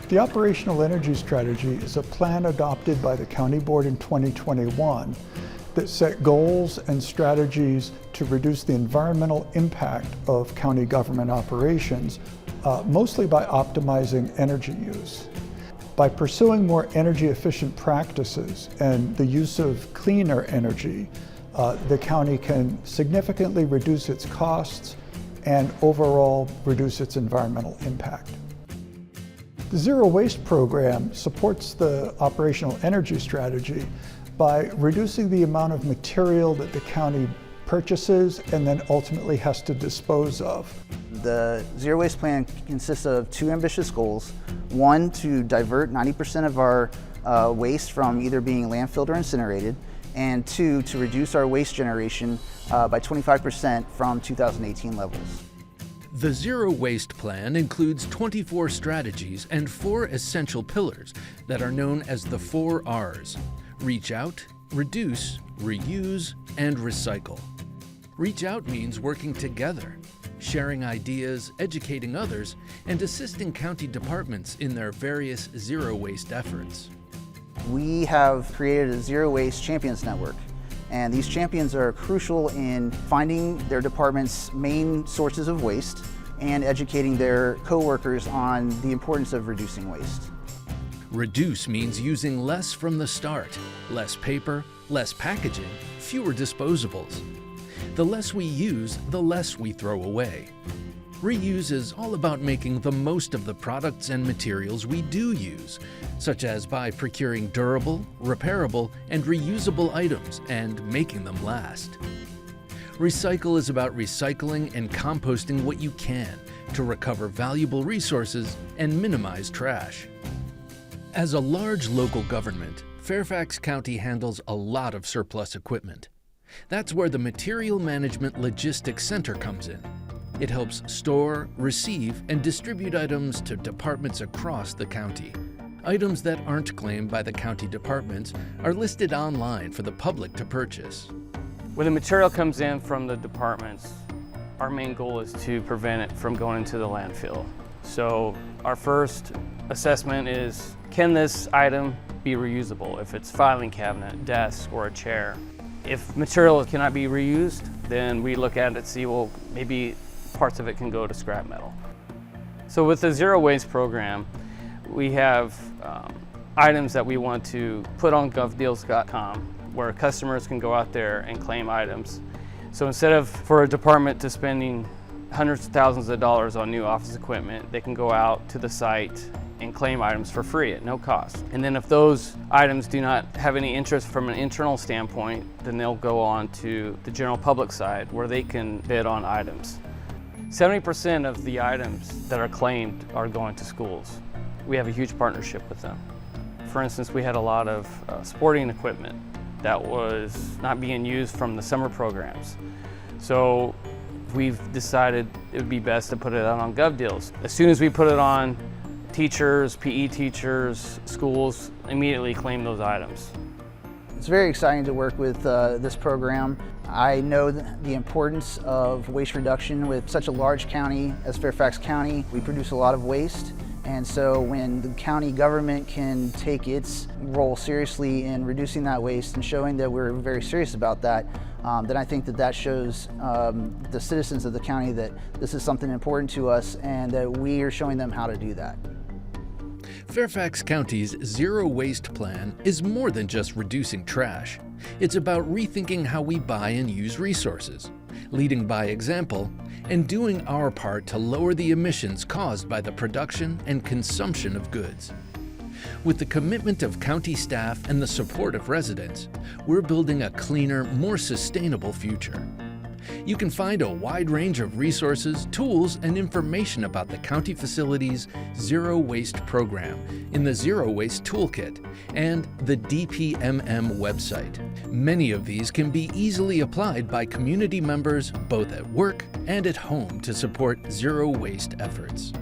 The Operational Energy Strategy is a plan adopted by the County Board in 2021 that set goals and strategies to reduce the environmental impact of county government operations, mostly by optimizing energy use. By pursuing more energy efficient practices and the use of cleaner energy, the county can significantly reduce its costs and overall reduce its environmental impact. The Zero Waste program supports the Operational Energy Strategy by reducing the amount of material that the county purchases and then ultimately has to dispose of. The Zero Waste Plan consists of two ambitious goals. One, to divert 90% of our waste from either being landfilled or incinerated, and two, to reduce our waste generation by 25% from 2018 levels. The Zero Waste Plan includes 24 strategies and 4 essential pillars that are known as the 4 R's: reach out, reduce, reuse, and recycle. Reach out means working together, sharing ideas, educating others, and assisting county departments in their various zero waste efforts. We have created a Zero Waste Champions Network, and these champions are crucial in finding their department's main sources of waste and educating their co-workers on the importance of reducing waste. Reduce means using less from the start, less paper, less packaging, fewer disposables. The less we use, the less we throw away. Reuse is all about making the most of the products and materials we do use, such as by procuring durable, repairable, and reusable items and making them last. Recycle is about recycling and composting what you can to recover valuable resources and minimize trash. As a large local government, Fairfax County handles a lot of surplus equipment. That's where the Material Management Logistics Center comes in. It helps store, receive, and distribute items to departments across the county. Items that aren't claimed by the county departments are listed online for the public to purchase. When the material comes in from the departments, our main goal is to prevent it from going into the landfill. So our first assessment is, can this item be reusable? If it's filing cabinet, desk, or a chair. If material cannot be reused, then we look at it and see, well, maybe parts of it can go to scrap metal. So with the Zero Waste program, we have items that we want to put on govdeals.com where customers can go out there and claim items. So instead of for a department to spending hundreds of thousands of dollars on new office equipment, they can go out to the site and claim items for free at no cost. And then if those items do not have any interest from an internal standpoint, then they'll go on to the general public side where they can bid on items. 70% of the items that are claimed are going to schools. We have a huge partnership with them. For instance, we had a lot of sporting equipment that was not being used from the summer programs. So we've decided it would be best to put it out on GovDeals. As soon as we put it on, teachers, PE teachers, schools immediately claim those items. It's very exciting to work with this program. I know the importance of waste reduction with such a large county as Fairfax County. We produce a lot of waste, and so when the county government can take its role seriously in reducing that waste and showing that we're very serious about that, then I think that shows the citizens of the county that this is something important to us and that we are showing them how to do that. Fairfax County's Zero Waste Plan is more than just reducing trash. It's about rethinking how we buy and use resources, leading by example, and doing our part to lower the emissions caused by the production and consumption of goods. With the commitment of county staff and the support of residents, we're building a cleaner, more sustainable future. You can find a wide range of resources, tools, and information about the county facility's Zero Waste program in the Zero Waste Toolkit and the DPMM website. Many of these can be easily applied by community members both at work and at home to support zero waste efforts.